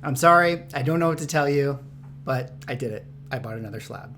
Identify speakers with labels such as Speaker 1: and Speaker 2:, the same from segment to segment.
Speaker 1: I'm sorry, I don't know what to tell you, but I did it. I bought another slab.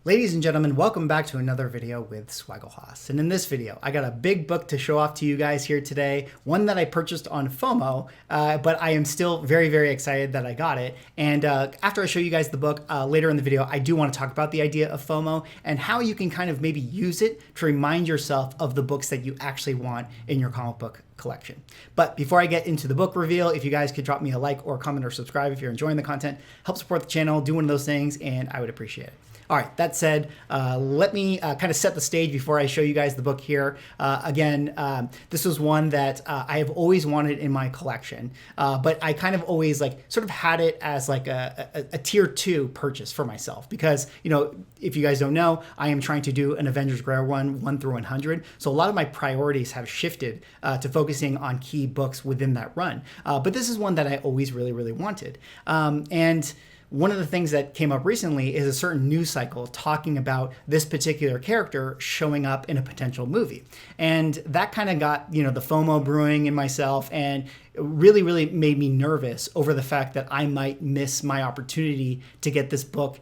Speaker 1: Ladies and gentlemen, welcome back to another video with Swagglehos. And in this video, I got a big book to show off to you guys here today, one that I purchased on FOMO, but I am still very, very excited that I got it. And after I show you guys the book later in the video, I do want to talk about the idea of FOMO and how you can kind of maybe use it to remind yourself of the books that you actually want in your comic book collection. But before I get into the book reveal, if you guys could drop me a like or a comment or subscribe if you're enjoying the content, help support the channel, do one of those things, and I would appreciate it. All right, that said, let me kind of set the stage before I show you guys the book here. This was one that I have always wanted in my collection, but I kind of always sort of had it as like a tier 2 purchase for myself because, you know, if you guys don't know, I am trying to do an Avengers Grail run 1 through 100. So a lot of my priorities have shifted to focusing on key books within that run. But this is one that I always really, really wanted. And one of the things that came up recently is a certain news cycle talking about this particular character showing up in a potential movie. And that kind of got, you know, the FOMO brewing in myself and really, really made me nervous over the fact that I might miss my opportunity to get this book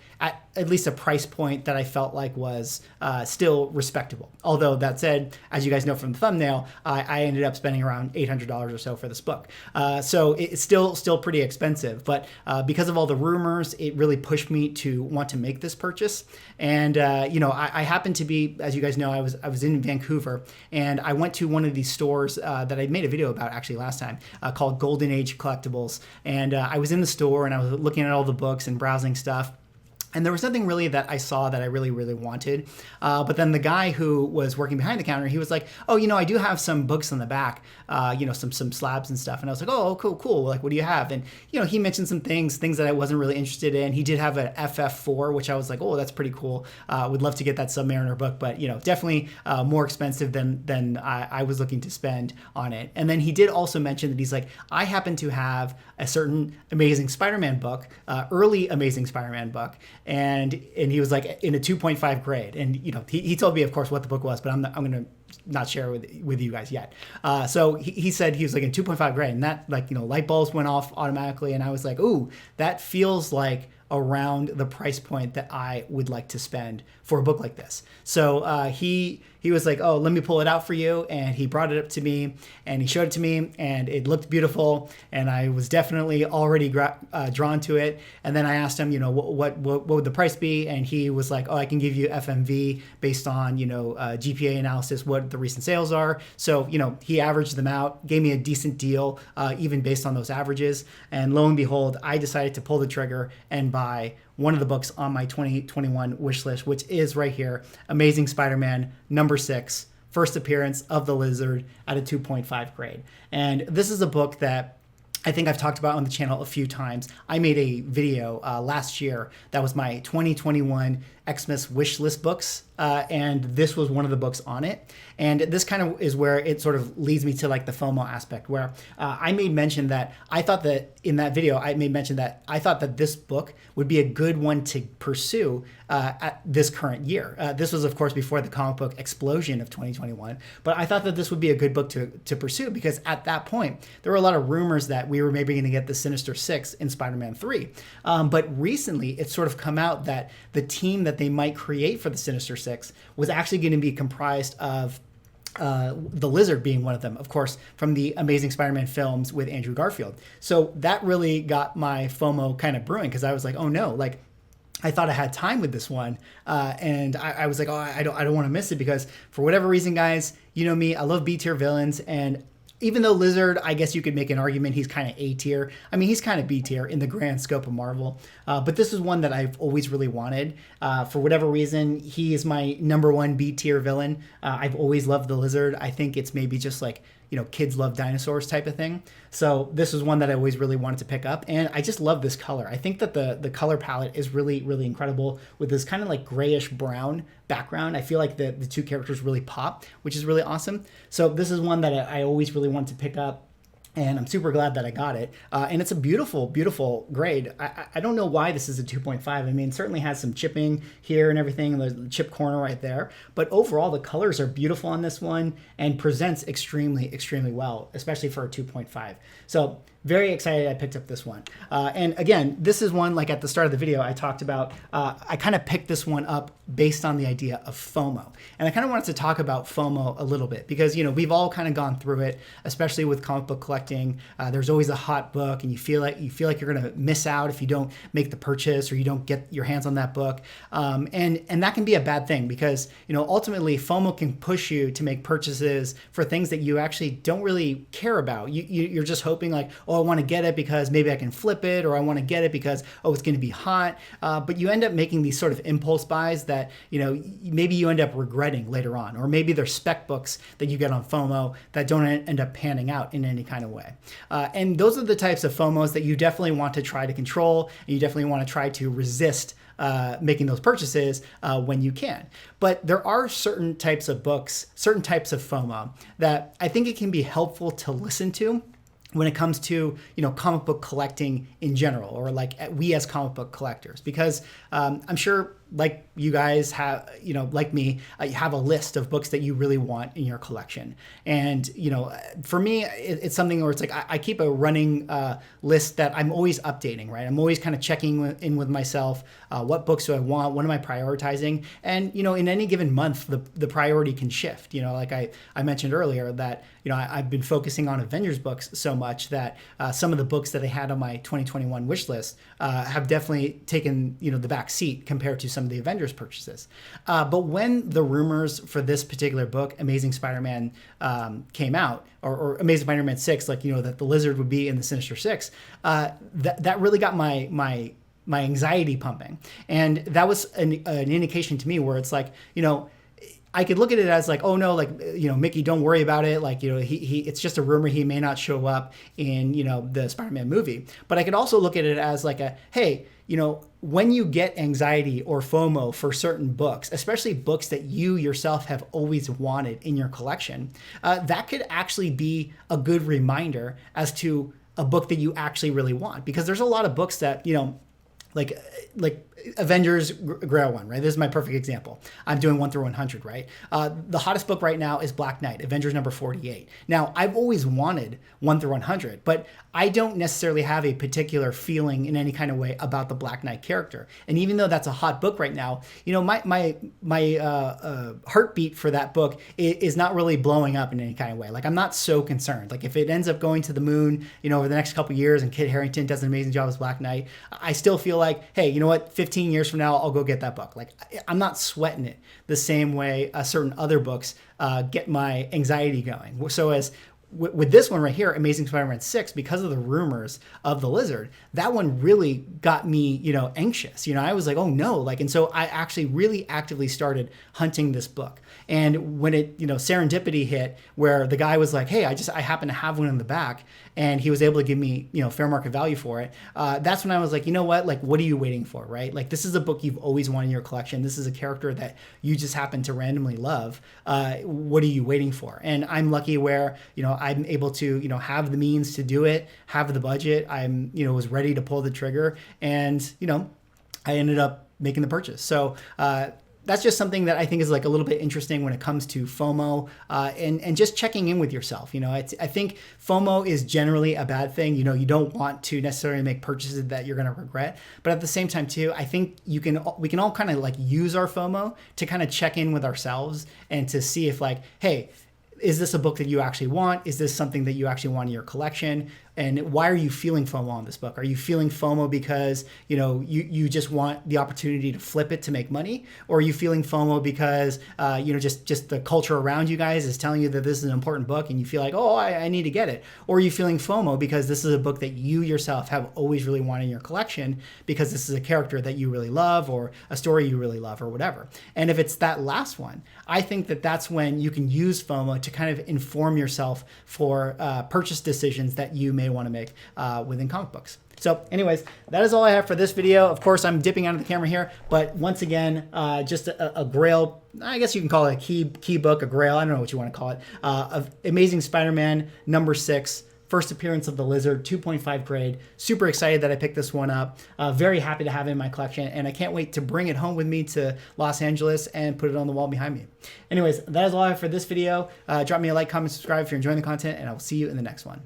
Speaker 1: at least a price point that I felt like was still respectable. Although that said, as you guys know from the thumbnail, I ended up spending around $800 or so for this book. So it's still pretty expensive, but because of all the rumors, it really pushed me to want to make this purchase. And you know, I happened to be, as you guys know, I was in Vancouver, and I went to one of these stores that I made a video about actually last time, called Golden Age Collectibles. And I was in the store and I was looking at all the books and browsing stuff. And there was nothing really that I saw that I really, really wanted. But then the guy who was working behind the counter, he was like, oh, you know, I do have some books in the back, you know, some slabs and stuff. And I was like, oh, cool. Like, what do you have? And, you know, he mentioned some things that I wasn't really interested in. He did have an FF4, which I was like, oh, that's pretty cool. Would love to get that Submariner book, but, you know, definitely more expensive than I was looking to spend on it. And then he did also mention that he's like, I happen to have a certain Amazing Spider-Man book, early Amazing Spider-Man book, and he was like in a 2.5 grade, and you know he told me of course what the book was, but I'm gonna not share with you guys yet. So he said he was like in 2.5 grade, and that, like, you know, light bulbs went off automatically, and I was like, ooh, that feels like around the price point that I would like to spend for a book like this. So he was like, oh, let me pull it out for you. And he brought it up to me and he showed it to me and it looked beautiful. And I was definitely already drawn to it. And then I asked him, you know, what would the price be? And he was like, oh, I can give you FMV based on, you know, GPA analysis, what the recent sales are. So, you know, he averaged them out, gave me a decent deal, even based on those averages. And lo and behold, I decided to pull the trigger and buy one of the books on my 2021 wish list, which is right here, Amazing Spider-Man #6, first appearance of the Lizard at a 2.5 grade. And this is a book that I think I've talked about on the channel a few times. I made a video last year that was my 2021 Xmas wish list books, and this was one of the books on it. And this kind of is where it sort of leads me to like the FOMO aspect, where I made mention that I thought that in that video, I made mention that I thought that this book would be a good one to pursue at this current year. This was, of course, before the comic book explosion of 2021, but I thought that this would be a good book to pursue because at that point, there were a lot of rumors that we were maybe going to get the Sinister Six in Spider-Man 3. But recently, it's sort of come out that the team that they might create for the Sinister Six was actually going to be comprised of the Lizard being one of them, of course, from the Amazing Spider-Man films with Andrew Garfield. So that really got my FOMO kind of brewing because I was like, oh no, like I thought I had time with this one. And I was like, oh, I don't want to miss it because for whatever reason, guys, you know me, I love B-tier villains. And even though Lizard, I guess you could make an argument he's kind of A tier. I mean, he's kind of B tier in the grand scope of Marvel. But this is one that I've always really wanted. For whatever reason, he is my #1 B tier villain. I've always loved the Lizard. I think it's maybe just like, you know, kids love dinosaurs type of thing. So this was one that I always really wanted to pick up. And I just love this color. I think that the color palette is really, really incredible with this kind of like grayish brown background. I feel like the two characters really pop, which is really awesome. So this is one that I always really wanted to pick up. and I'm super glad that I got it. And it's a beautiful, beautiful grade. I don't know why this is a 2.5. I mean, it certainly has some chipping here and everything, the chip corner right there. But overall, the colors are beautiful on this one and presents extremely, extremely well, especially for a 2.5. So very excited I picked up this one. And again, this is one, like at the start of the video, I talked about, I kind of picked this one up based on the idea of FOMO. And I kind of wanted to talk about FOMO a little bit because, you know, we've all kind of gone through it, especially with comic book collecting. There's always a hot book and you feel like you're going to miss out if you don't make the purchase or you don't get your hands on that book. And that can be a bad thing because, you know, ultimately FOMO can push you to make purchases for things that you actually don't really care about. You're just hoping like, oh, I want to get it because maybe I can flip it, or I want to get it because, oh, it's going to be hot. But you end up making these sort of impulse buys that, you know, maybe you end up regretting later on, or maybe there's spec books that you get on FOMO that don't end up panning out in any kind of way. And those are the types of FOMOs that you definitely want to try to control, and you definitely want to try to resist making those purchases when you can. But there are certain types of books, certain types of FOMO that I think it can be helpful to listen to when it comes to, you know, comic book collecting in general, or like we as comic book collectors, because I'm sure like you guys have, you know, like me, you have a list of books that you really want in your collection. And, you know, for me, it's something where it's like I keep a running list that I'm always updating, right? I'm always kind of checking in with myself. What books do I want? What am I prioritizing? And, you know, in any given month, the priority can shift. You know, like I mentioned earlier that, you know, I've been focusing on Avengers books so much that some of the books that I had on my 2021 wish list have definitely taken, you know, the back seat compared to some of the Avengers purchases. But when the rumors for this particular book, Amazing Spider-Man, came out, or Amazing Spider-Man 6, like, you know, that the Lizard would be in the Sinister Six, that really got my anxiety pumping. And that was an indication to me where it's like, you know, I could look at it as like, oh no, like, you know, Mickey, don't worry about it. Like, you know, it's just a rumor. He may not show up in, you know, the Spider-Man movie. But I could also look at it as like hey, you know, when you get anxiety or FOMO for certain books, especially books that you yourself have always wanted in your collection, that could actually be a good reminder as to a book that you actually really want. Because there's a lot of books that, you know, like Avengers Grail one, right? This is my perfect example. I'm doing 1 through 100, right? The hottest book right now is Black Knight, Avengers number 48. Now, I've always wanted 1 through 100, but I don't necessarily have a particular feeling in any kind of way about the Black Knight character. And even though that's a hot book right now, you know, my heartbeat for that book is not really blowing up in any kind of way. Like, I'm not so concerned. Like, if it ends up going to the moon, you know, over the next couple of years and Kit Harington does an amazing job as Black Knight, I still feel like, hey, you know what, 15 years from now, I'll go get that book. Like, I'm not sweating it the same way certain other books get my anxiety going. So as with this one right here, Amazing Spider-Man 6, because of the rumors of the Lizard, that one really got me, you know, anxious. You know, I was like, oh no, like, and so I actually really actively started hunting this book. And when it, you know, serendipity hit, where the guy was like, hey, I happen to have one in the back, and he was able to give me, you know, fair market value for it. That's when I was like, you know what, like, what are you waiting for, right? Like, this is a book you've always wanted in your collection. This is a character that you just happen to randomly love. What are you waiting for? And I'm lucky where, you know, I'm able to, you know, have the means to do it, have the budget. I'm, you know, was ready to pull the trigger, and, you know, I ended up making the purchase. So, that's just something that I think is like a little bit interesting when it comes to FOMO, and just checking in with yourself. You know, I think FOMO is generally a bad thing. You know, you don't want to necessarily make purchases that you're going to regret. But at the same time, too, I think we can all kind of like use our FOMO to kind of check in with ourselves and to see if, like, hey, is this a book that you actually want? Is this something that you actually want in your collection? And why are you feeling FOMO on this book? Are you feeling FOMO because, you know, you just want the opportunity to flip it to make money? Or are you feeling FOMO because, you know, just the culture around you guys is telling you that this is an important book and you feel like, oh, I need to get it? Or are you feeling FOMO because this is a book that you yourself have always really wanted in your collection because this is a character that you really love, or a story you really love, or whatever? And if it's that last one, I think that that's when you can use FOMO to kind of inform yourself for purchase decisions that you may want to make within comic books. So anyways, that is all I have for this video. Of course, I'm dipping out of the camera here, but once again, just a grail, I guess you can call it a key book, a grail, I don't know what you want to call it, of Amazing Spider-Man number 6 first appearance of the Lizard 2.5 grade. Super excited that I picked this one up. Very happy to have it in my collection, and I can't wait to bring it home with me to Los Angeles and put it on the wall behind me. Anyways, that is all I have for this video. Drop me a like, comment, subscribe if you're enjoying the content, and I will see you in the next one.